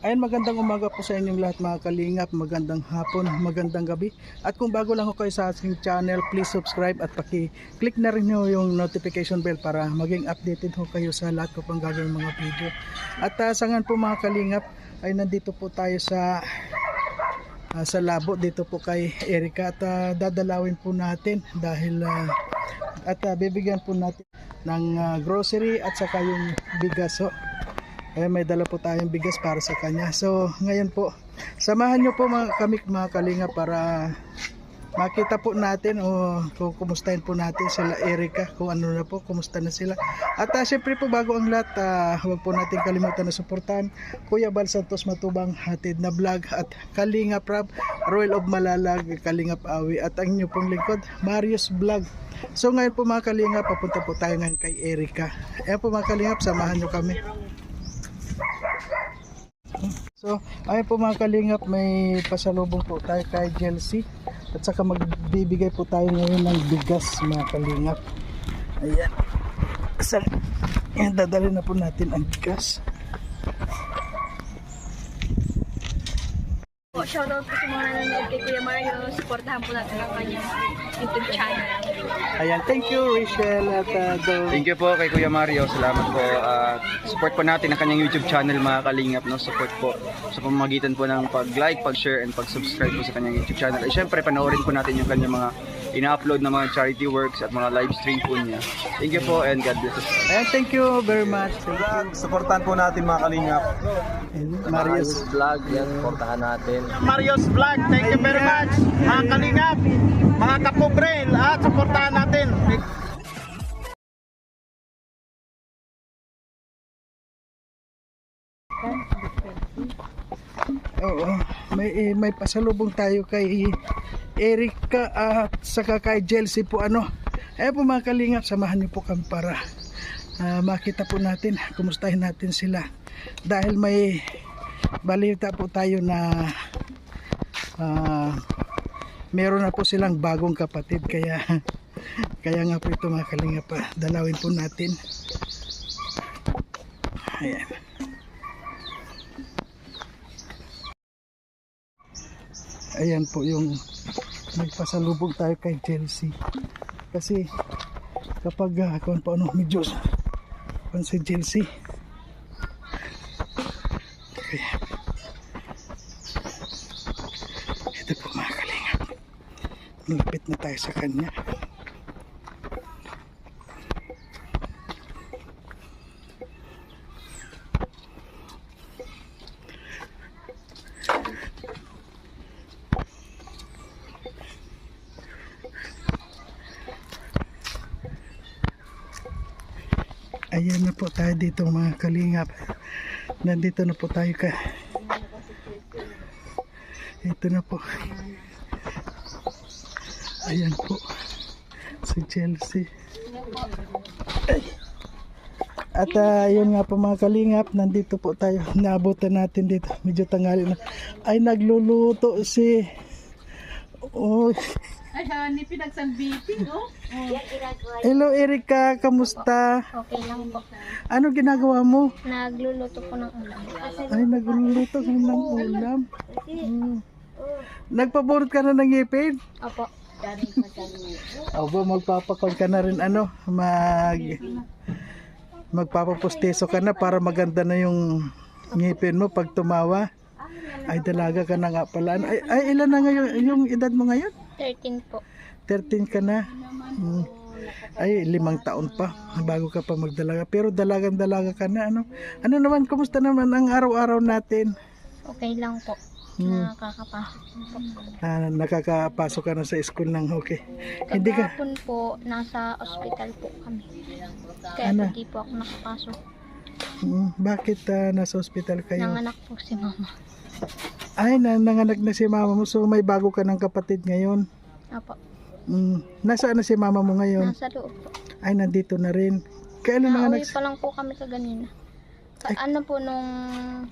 Ayun, magandang umaga po sa inyong lahat mga kalingap, magandang hapon, magandang gabi. At kung bago lang ako kayo sa aking channel, please subscribe at paki-click na rin nyo yung notification bell para maging updated ho kayo sa lahat ko pang gagawin mga video. At sa ngayon po mga kalingap, ay nandito po tayo sa Labo, dito po kay Erica. At dadalawin po natin dahil bibigyan po natin ng grocery at saka yung bigas ho. May dala po tayong bigas para sa kanya. So ngayon po, samahan nyo po mga kalinga para makita po natin o kumustahin po natin sila Erica, kung ano na po, kumusta na sila. At syempre po bago ang lahat, huwag po natin kalimutan na suportahan Kuya Bal Santos Matubang Hatid na Vlog at Kalinga Prab Royal of Malalag, Kalingap Awi at ang inyo pong lingkod Marius Vlog. So ngayon po mga kalinga, papunta po tayo ngayon kay Erica. Ayan po mga kalingap, samahan nyo kami. So ayun po mga kalingap, may pasalubong po tayo kay Chelsea at saka magbibigay po tayo ngayon ng bigas mga kalingap. Ayan, dadali na po natin ang bigas. Shoutout po sa mga nanonood kay Kuya Mario. Supportahan po natin ang kanyang YouTube channel. Ayan, thank you Rachel at Thank you po kay Kuya Mario. Salamat po. Support po natin ang kanyang YouTube channel mga kalingap. No? Support po sa pamamagitan po ng pag-like, pag-share, and pag-subscribe po sa kanyang YouTube channel. At syempre, panoorin po natin yung kanyang mga ina-upload na mga charity works at mga live stream po niya. Thank you po and God bless us. Ayan, thank you very much. Supportan po natin mga kalingap. Marius Vlog, yan, supportahan natin. Marius Vlog, thank you very much. Mga kalingap, mga kapobre, at supportahan natin. Oo, may pasalubong tayo kay Erica at saka kay Chelsea po ano. Po mga kalingap, samahan niyo po kami para makita po natin, kumustahin natin sila. Dahil may balita po tayo na meron na po silang bagong kapatid, kaya nga po ito mga kalingap, dalawin po natin. Ayan. Ayan po yung nagpasalubog tayo kay Chelsea. Kasi kapag kung paano medyo si Chelsea. Okay. Ito po mga kalingap. Malapit na tayo sa kanya. Ayan na po tayo dito mga kalingap. Nandito na po tayo ito na po. Ayan po si Chelsea. At yun nga po mga kalingap, nandito po tayo. Naabutan natin dito, medyo tanghali na. Ay, nagluluto si Ay, ni pinagsanbitin, no? Hello Erica, kamusta? Okay lang po. Ano ginagawa mo? Nagluluto po ng ulam. Ay, nagluluto ka ng ulam. Nagpaborot ka na ng ngipin? Opo. Aba, magpapakon ka na rin magpapapustiso ka na para maganda na yung ngipin mo pag tumawa. Ay, dalaga ka na nga pala. Ay ilan na ngayon yung edad mo ngayon? 13 po. 13 ka na. Ay, 5 taon pa bago ka pa magdalaga. Pero dalagang-dalaga ka na. Ano naman, kumusta naman ang araw-araw natin? Okay lang po. Nakakapasok po. Nakakapasok ka na sa school ng okay. Hindi ka. Kagahapon po, nasa ospital po kami. Kaya Ano? hindi po ako nakapasok. Bakit nasa ospital kayo? Nanganak po si mama. Ay, nanganak na si mama mo. So may bago ka ng kapatid ngayon. Opo. Nasaan na si mama mo ngayon? Nasa loob po. Ay, nandito na rin. Kailan nanganak? Nauwi pa lang po kami kaganina. Ano po nung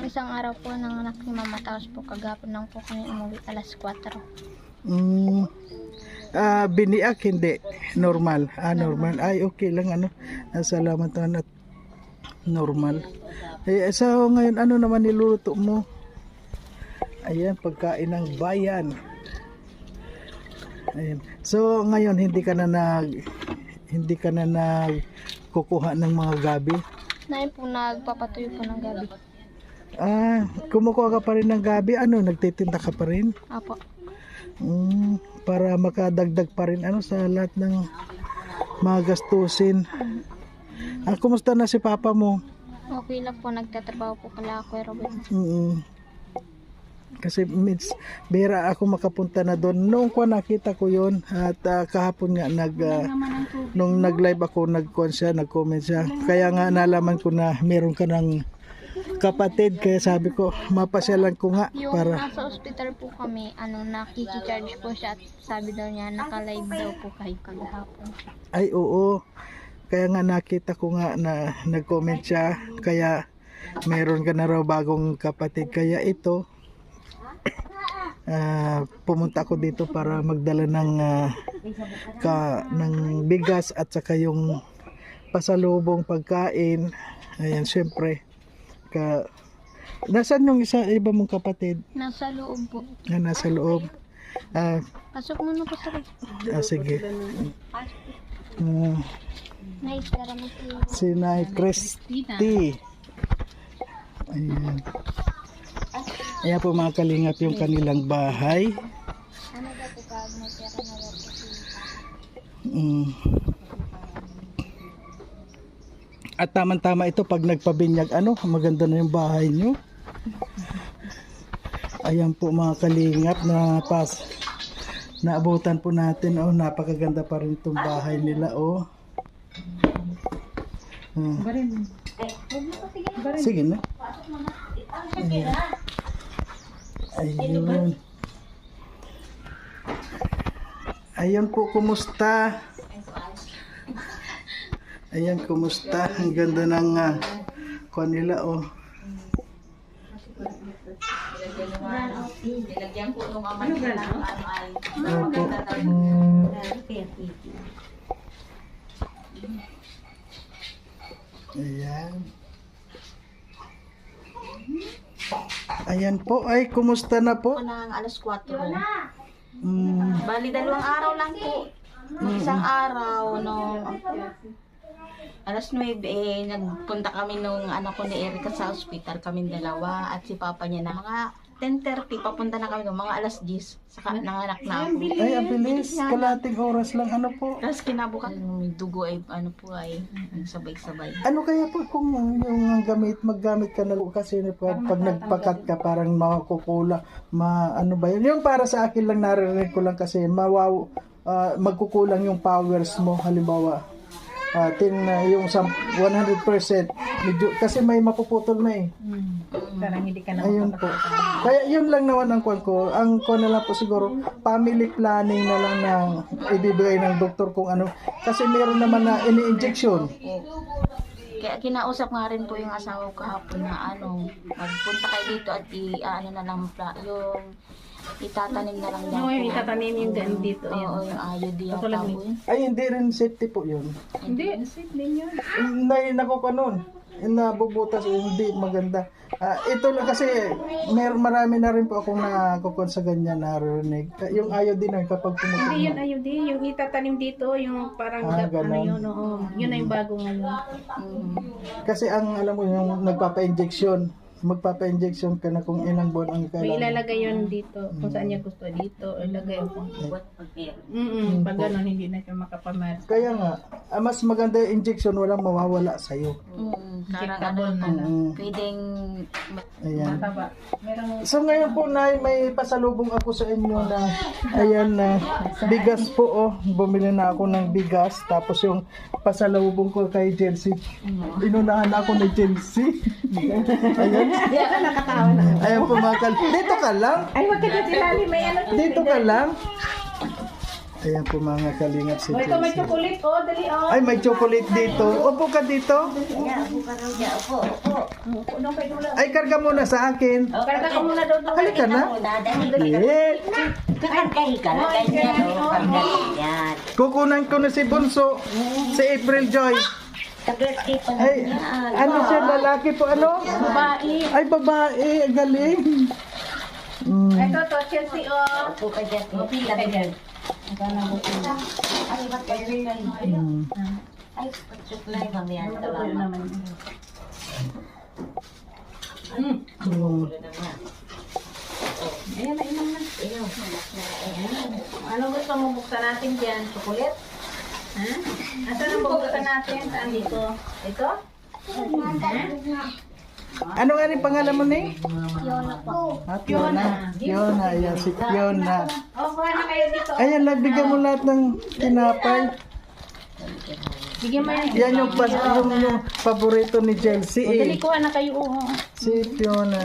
isang araw po nanganak si mama, tapos po kagapon lang po kami umuwi alas 4. Biniak, hindi. Normal. Normal. Ay, okay lang. Salamat naman. At Normal. So ngayon ano naman niluluto mo? Ayan, pagkain ng bayan. Ayan. So ngayon hindi ka na kukuha ng mga gabi. Ngayon po nagpapatuyo po ng gabi. Kumukuha ka pa rin ng gabi. Ano, nagtitinda ka pa rin? Apo. Para makadagdag pa rin ano sa lahat ng mga gastusin. Kumusta na si papa mo? Okay lang po, nagtatrabaho po pala ako, Robin. Kasi bihira ako makapunta na doon. Noong ko nakita ko yon at kahapon nga nung nag-live ako, nag-comment siya. Kaya nga nalaman ko na meron ka ng kapatid, kaya sabi ko mapasyalan ko nga Yung para nasa ospital po kami, nakiki-charge po siya at sabi daw niya, naka-live daw po kayo kagahapon. ay oo. Kaya nga nakita ko nga na nag-comment siya, kaya meron ka na raw bagong kapatid. Kaya ito, pumunta ako dito para magdala ng bigas at saka yung pasalubong pagkain. Ayan, syempre. Nasaan yung iba mong kapatid? Nasa loob po. Nasa loob. Pasok muna po sa Sige. naitara mo Si Nay Christy. Ayan. Ayan po mga kalingap yung kanilang bahay. At tama-tama ito pag nagpabinyag, maganda na yung bahay nyo. Ayan po mga kalingap na naabutan po natin. Napakaganda pa rin itong bahay nila. Sige na. Ayun. Ayun po, kumusta? Ayan, kumusta? Ang ganda ng kanila, Nilagyan po nung ama nila ng ano ay Opo. Ayan. Ayan po. Ay, kumusta na po? ng alas 4. Mm, Bali, 2 araw lang po. Isang araw, no, alas 9, nagpunta kami nung anak ko ni Erica sa ospital, kaming dalawa, at si papa niya na mga 10:30, papunta na kami nung mga alas 10, saka nanganak na ako. ay, ang bilis. Kalating oras lang. Ano po? Tapos kinabukas, yung dugo ay, nagsabay-sabay. Ano kaya po kung yung maggamit ka na kasi pag nagpakat ka parang makukula, ano ba yun? Yung para sa akin lang naririnig ko lang kasi magkukulang yung powers mo, halimbawa. Yung 100% medyo, kasi may mapuputol na Parang hindi ka na ayun po. Kaya yun lang naman ang kwan ko. Ang kwan na lang po siguro, family planning na lang na ibibigay ng doktor kung ano. Kasi meron naman na ini-injection. Kaya kinausap nga rin po yung asawa ko kahapon na magpunta kayo dito at yung itatanim na lang daw No, yung po. itatanim yung ganun dito. Oo, yung ayod yata Katulad po yun. Ay, hindi rin safety po yun. Hindi, safe din yun. Nakukanon. Nabubutas, hindi maganda. Ito lang kasi marami na rin po akong nakukon sa ganyan narinig. Yung iodine kapag Hindi pumutok. yun, ayun din. Yung itatanim dito, yung parang ganun. yun, oo. Yun na yung bago ngayon. Kasi alam mo yung magpapa-injection ka na kung ilang buwan ang May kailangan. ilalagay yun dito. Kung saan niya gusto dito, ilagay ako. Pag gano'n, hindi na siya makapamar. Kaya nga, mas maganda yung injection, walang mawawala sa'yo. Parang pwedeng Ayan. Mataba. Merong So ngayon po na may pasalubong ako sa inyo na ayan na bigas po bumili na ako ng bigas tapos yung pasalubong ko kay Chelsea. Inunahan ako ni Chelsea. Ayan. Ayan po mga dito ka lang. ay, wag ka dyan silali. May ano to. Dito ka lang. Ayan po mga kalingap si Ito may Chelsea. chocolate. Oh, dali. Oh. Ay may chocolate dito. Upo ka dito. Ay karga muna sa akin. Karga ka muna doon. Halika na. Yeah. Kukunan ko na si Bunso, si April Joy. Ka-birthday pa lang Ay, yan. ano siya, lalaki po, ano? Babae. Ay, babae, galing. Ito to, Chelsea, oh. Opo ka dyan. Pili ka dyan. Ay, ba't kayo rin? Ay, suklay ba yan? Salamat. Ayan na, inom na. Ano gusto mo buksan natin dyan? Chocolate? Ha? Asan ang bubuksan natin? Saan dito? Ito? Ano nga rin pangalan mo ni? Fiona po. Fiona. Fiona, ayan, si Fiona. Oh, kuha na kayo dito. Ayan, nabigyan mo lahat ng tinapay. Bigyan mo yan. Yan yung paborito ni Chelsea Dali, eh. kuha na kayo. Oh. Si Fiona.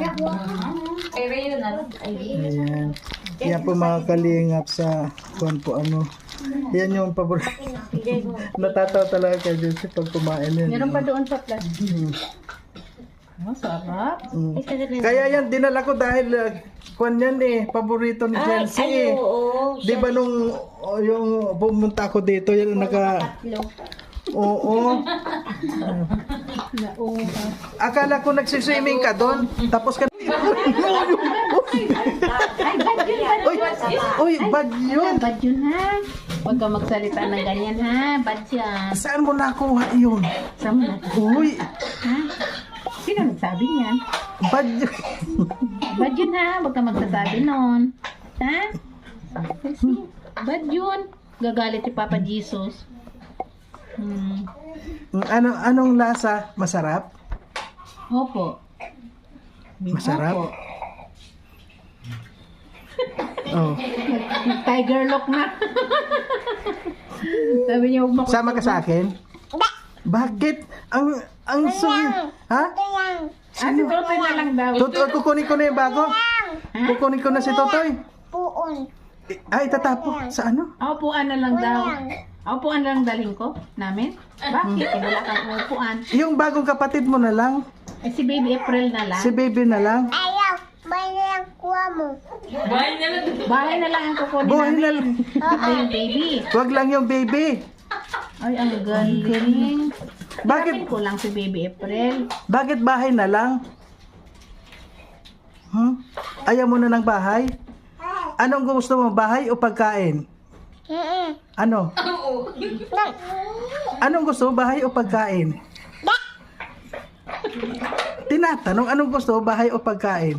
Ay, Rayo na. Ay, Ayan. Yan po mga kalingap sa kung po ano. Yan yung paborito. Natatawa talaga kay Chelsea pag kumain yun. Meron pa doon sa plastic. Oh, sarap. Kaya yan, dinala ko dahil kwan yan eh, paborito ni Chelsea eh. oo. Di ba nung yung pumunta ako dito, yan naka... Oo. Akala ko nagsiswimming ka doon, tapos ka... Uy, bad yun. Bad yun, ha? Huwag ka magsalita ng ganyan, ha? Bad yan. Saan mo nakuha yun? Saan mo na? Uy, Ha? Sino nagsabi niyan? bad yun. Bad yun, ha? Huwag ka magsasabi nun. Ha? Bad yun. Gagalit si Papa Jesus. Anong lasa? Masarap? Opo. Masarap? Opo. Oh. Tiger look na. Sabi niya, huwag mo. Sama ka sa akin? Bakit? Ang ha? Ah, si Totoy na lang daw. Totoy, kukunin ko na yung bago. Kukunin ko na si Totoy. Puon. Ay, tatapo. Sa ano? Upuan na lang daw. Upuan na lang dalhin ko namin? Bakit? Wala kang upuan. Yung bagong kapatid mo na lang. Eh, si Baby April na lang. Si baby na lang. Ayaw. Bay na yung kuha mo. Bahay na lang ang kukunin Buhay na namin. lang. Yung baby. Wag lang yung baby. Ay, ang galing. Bakit? Bakit ko lang si Baby April? Bakit bahay na lang? Ayaw mo na ng bahay? Anong gusto mo? Bahay o pagkain? Ano? Anong gusto mo? Bahay o pagkain? Tinatanong, anong gusto mo? Bahay o pagkain?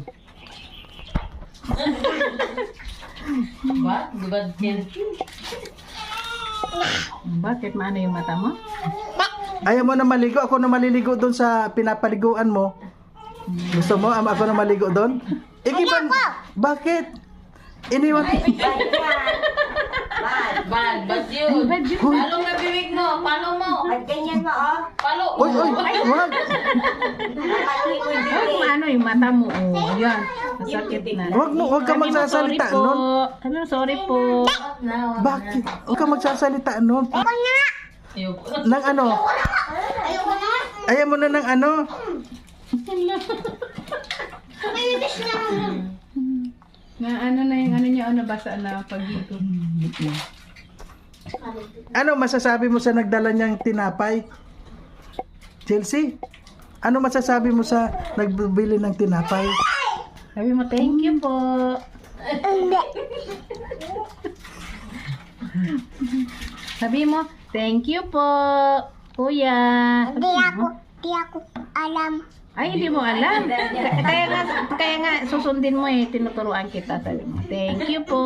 Bakit maano yung mata mo? Ayaw mo na maligo? Ako na maliligo doon sa pinapaliguan mo. Gusto mo? Ako na maligo doon? Ikipan. Bakit? Iniwan. Bad yun. Bad yun. Palong na bibig mo. Palong mo. Ay, ganyan mo, oh. Palong. Uy, wag. Huwag maano yung mata mo. Oh, yan. Masakit na. Wag ka magsasalita nun. Ano, sorry po. Bakit? Huwag ka magsasalita nun. Nang ano? Ayaw mo na ng ano? Na ano na yung ano niya, ano basa na pag-ito. Ano masasabi mo sa nagdala niyang tinapay? Chelsea? Ano masasabi mo sa nagbibili ng tinapay? Sabi mo, thank you po. Sabi mo, thank you po, kuya. Di ako alam. Ay, hindi mo alam. Kaya nga, susundin mo eh. Tinuturuan kita. Sabi mo, thank you po.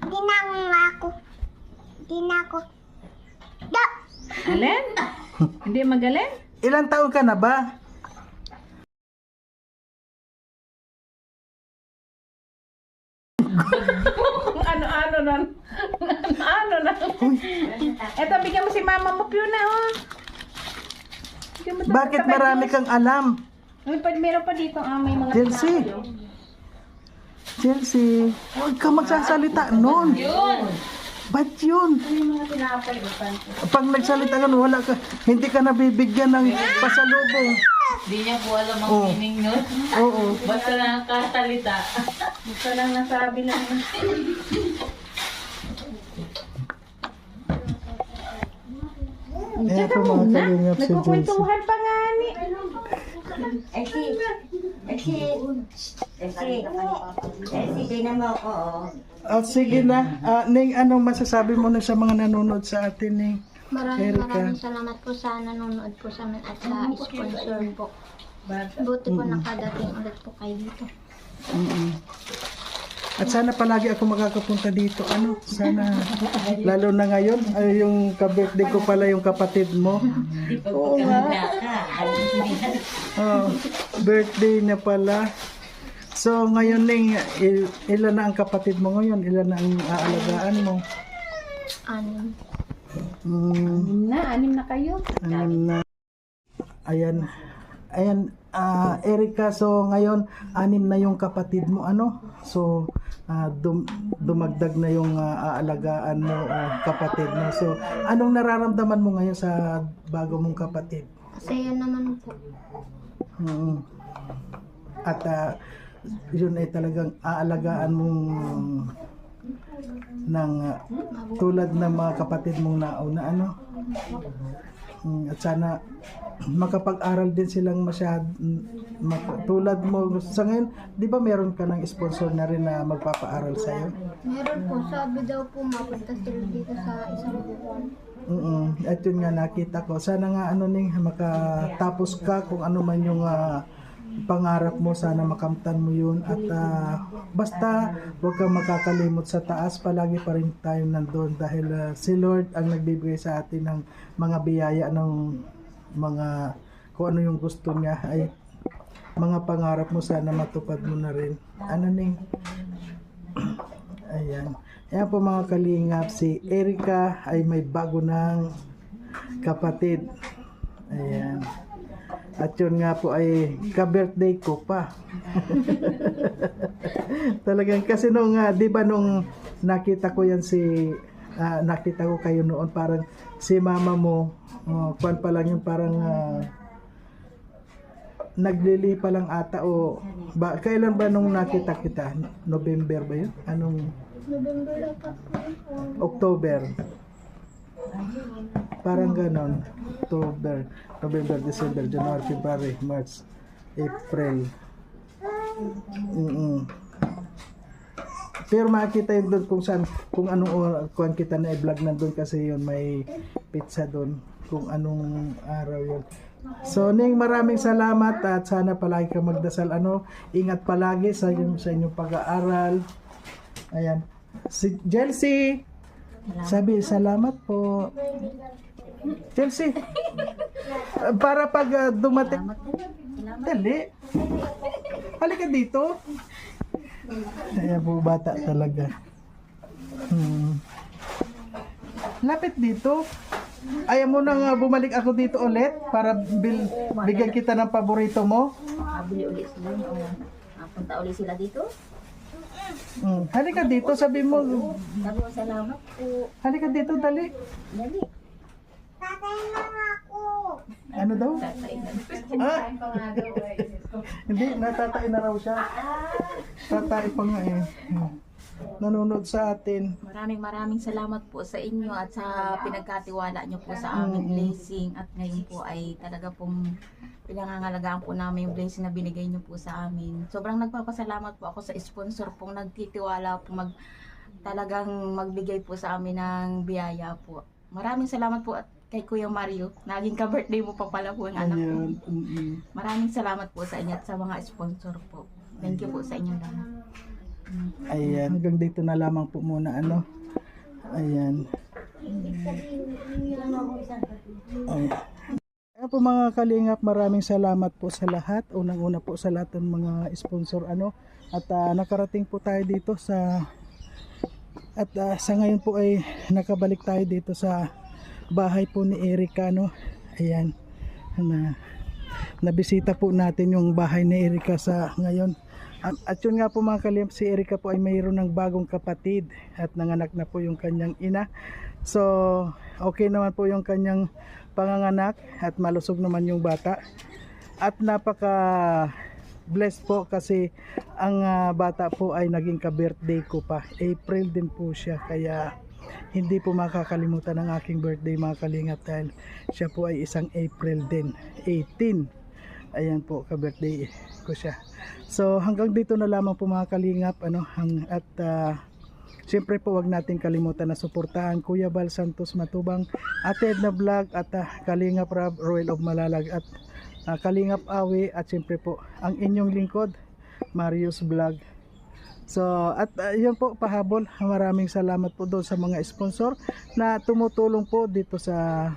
Di na ako. Di na ako. Da! Alin? Hindi magaling? Ilang taon ka na ba? Ano na. Ano na. Eto, bigyan mo si mama mo, Fiona, oh. Bigyan mo to, Bakit sabay marami mo. kang alam? Meron pa dito, may mga Chelsea. tinapay, oh. Chelsea, huwag ka magsasalita nun. Ba't yun? May mga tinapay, oh. Pag nagsalita ka, wala ka, hindi ka nabibigyan ng pasalubong. Di niya po alam ang Oh. meaning nun. Oo. Basta nakakasalita. Gusto lang nasabi lang. Ayan po mga kalingap si Joyce. Nagkukwentuhan pa nga ni. Tingnan mo ako, At sige na, Ning, anong masasabi mo na sa mga nanonood sa atin, Ning? Maraming salamat po sa nanonood po sa amin at sa sponsor po. Buti po nakadating ulit po kayo dito. At sana palagi ako makakapunta dito. Sana, lalo na ngayon, ay yung ka-birthday ko pala yung kapatid mo. Oo nga. Birthday na pala. So, ngayon, Ning, ilan na ang kapatid mo ngayon? Ilan na ang aalagaan mo? Anim. Anim na kayo. Ayan, Erica, so ngayon, 6 na yung kapatid mo, So, dumagdag na yung aalagaan mo, kapatid mo. So, anong nararamdaman mo ngayon sa bago mong kapatid? Masaya naman po. At yun ay talagang aalagaan mong ng tulad ng mga kapatid mong nauna, at sana makapag-aral din silang tulad mo sa ngayon, di ba meron ka ng sponsor na rin na magpapaaral sa'yo? Meron po, sabi daw po mapunta sila dito sa isang buwan. At yun nga nakita ko, sana nga Ning, makatapos ka kung ano man yung pangarap mo, sana makamtan mo yun at basta huwag kang makakalimot sa taas, palagi pa rin tayo nandun dahil si Lord ang nagbibigay sa atin ng mga biyaya ng mga kung ano yung gusto niya, ay mga pangarap mo sana matupad mo na rin. Ning? Ayan po mga kalingap, si Erica ay may bago ng kapatid. Ayan. At yun nga po ay ka-birthday ko pa. Talagang kasi nung, di ba nung nakita ko yan nakita ko kayo noon, parang si mama mo, kwan pa lang yung parang naglili pa lang ata kailan ba nung nakita kita? November ba yun? November na pa. October. Parang ganon. October, November, December, January, February, March, April. Pero makikita yun doon kung anong kuhan kita na i-vlog nandun kasi yun may pizza doon kung anong araw yun. So Ning, maraming salamat at sana palagi ka magdasal. Ingat palagi sa inyong pag-aaral. Ayan. Si Chelsea, sabi salamat po. Chelsea, para pag dumating, dali, halika dito. Ayan po, bata talaga. Lapit dito. Ayaw mo nang bumalik ako dito ulit para bigyan kita ng paborito mo. Mabili ulit sila. Punta ulit sila dito. Halika dito, sabi mo. Sabi mo, salamat po. Halika dito, dali. Dali. Ano daw? Hindi, natatay na raw siya. Tatay pa nga eh. Nanonood sa atin. Maraming salamat po sa inyo at sa pinagkatiwala nyo po sa aming blessing. At ngayon po ay talaga pong pinangangalagaan po namin yung blessing na binigay nyo po sa amin. Sobrang nagpapasalamat po ako sa sponsor pong nagtitiwala po talagang magbigay po sa amin ng biyaya po. Maraming salamat po at kay Kuya Mario. Naging ka-birthday mo pa pala po ang anak ko. Maraming salamat po sa inyo at sa mga sponsor po. Thank you po sa inyo lahat. Ayan, hanggang dito na lamang po muna Ayan. Ayan po mga kalingap, maraming salamat po sa lahat. Unang-una po sa lahat ng mga sponsor at nakarating po tayo dito sa ngayon po ay nakabalik tayo dito sa bahay po ni Erica Ayan. Nabisita po natin yung bahay ni Erica sa ngayon. At yun nga po mga kalingap, si Erica po ay mayroon ng bagong kapatid at nanganak na po yung kanyang ina. So okay naman po yung kanyang panganganak at malusog naman yung bata. At napaka blessed po kasi ang bata po ay naging ka-birthday ko pa. April din po siya, kaya hindi po makakalimutan ang aking birthday mga kalingap dahil siya po ay isang April din, 18. Ayan po, ka-birthday ko siya. So hanggang dito na lamang po mga kalingap, at siyempre po wag natin kalimutan na suportahan Kuya Bal Santos Matubang, Ate Edna Vlog at Kalingap Rob Royal of Malalag at Kalingap Awi, at siyempre po ang inyong lingkod Marius Vlog. So at yun po, pahabol, maraming salamat po doon sa mga sponsor na tumutulong po dito sa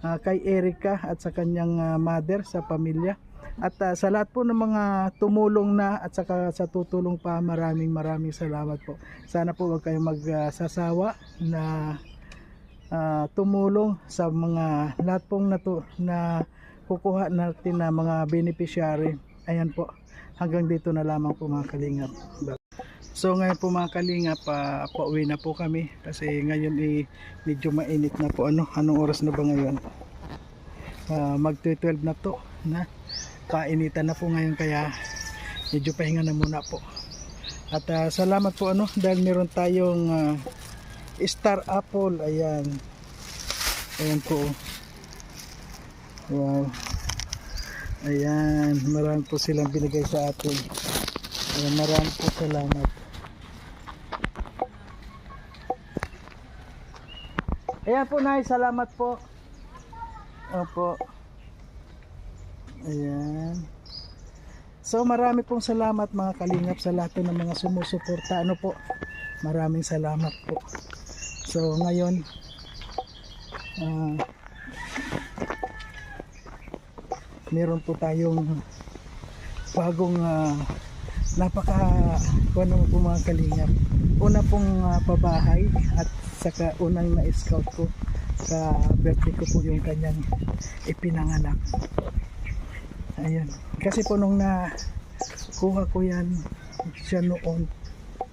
kay Erica at sa kanyang mother, sa pamilya, at sa lahat po ng mga tumulong na at saka sa tutulong pa, maraming salamat po. Sana po wag kayong magsasawa na tumulong sa mga lahat pong na kukuha natin na mga beneficiary. Ayan po, hanggang dito na lamang po mga kalingap. So ngayon po mga kalingap, pauwi na po kami kasi ngayon medyo mainit na po. Anong oras na ba ngayon? Mag-12 na to na kainitan na po ngayon, kaya medyo pahinga na muna po. At salamat po dahil meron tayong Star Apple. Ayan po, wow, ayan, marami po silang binigay sa atin. Ayan, marami po salamat. Ayan po, Nay, salamat po. Opo. Ayan. So marami pong salamat mga kalingap sa lahat ng mga sumusuporta. Maraming salamat po. So ngayon meron po tayong bagong po mga kalingap. Una pong pabahay at saka unang na-scout ko sa birthday ko po yung kanyang ipinanganak. Ayan. Kasi po nung nakuha ko yan siya noon,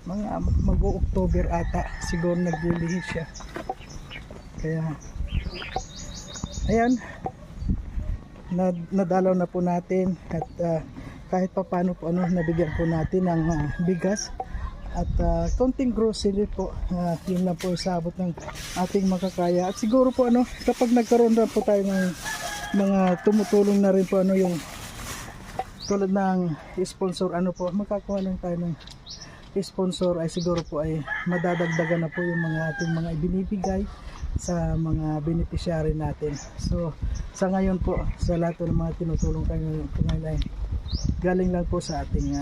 mga mag-October ata, siguro naglilihi siya. Kaya ayan, nadalaw na po natin at kahit pa paano po nabigyan po natin ng bigas at konting grocery po. Yun lang po isabot ng ating makakaya. At siguro po kapag nagkaroon na po tayo ng mga tumutulong na rin po yung tulad ng sponsor, makakuha lang tayo ng sponsor, ay siguro po ay madadagdagan na po yung mga ating mga ibinibigay sa mga beneficiary natin. So sa ngayon po, sa lahat ng mga tinutulong kayo ngayon ay galing lang po sa ating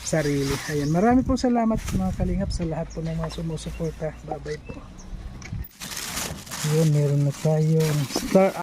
sarili. Ayan, marami po salamat mga kalingap sa lahat po ng mga sumusuporta. Bye bye po. Yun, meron na tayong Star